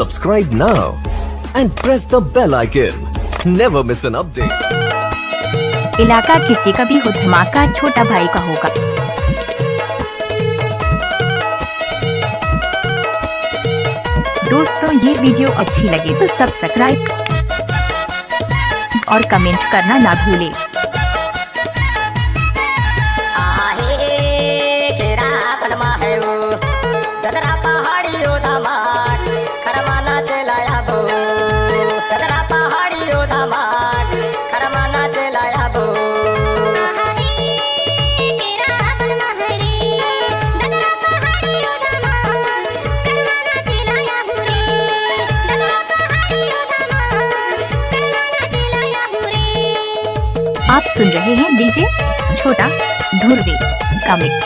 Subscribe now and press the bell icon. Never miss an update. इलाका किसी का भी हो, धमाका छोटा भाई का होगा। दोस्तों ये वीडियो अच्छी लगे तो सब्सक्राइब और कमेंट करना ना भूलें। आप सुन रहे हैं डीजे छोटा धुर्वे का मिक्स।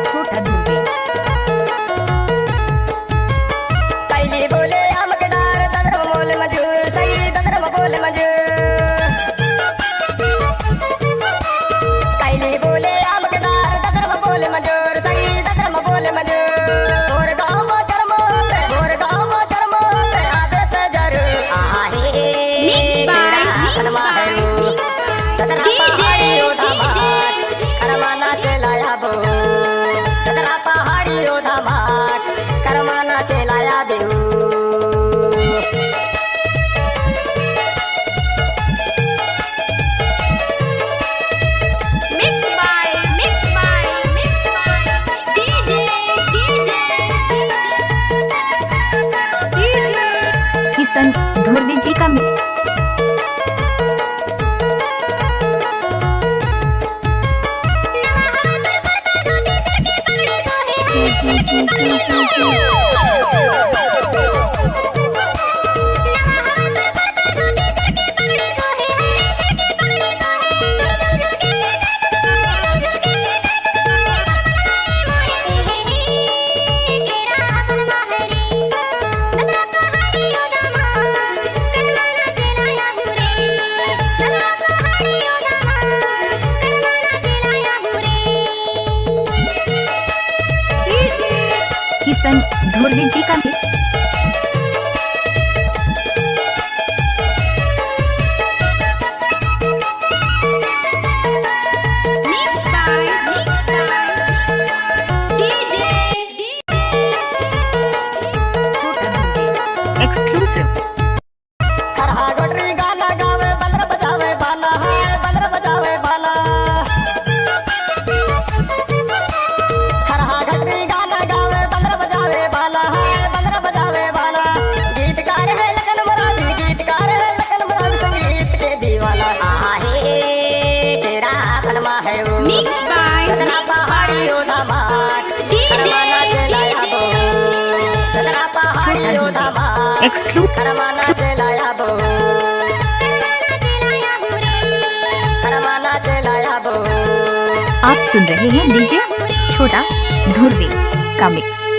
छोटा धुर्वे पहले बोले हम के डार ददर बोले मजूर सही ददर बोले मजूर धुर्वे जी का मिक्स। धुर्वे जी का मिक्स। एक्सक्लूसिव आप सुन रहे हैं डीजे छोटा धुर्वे का मिक्स।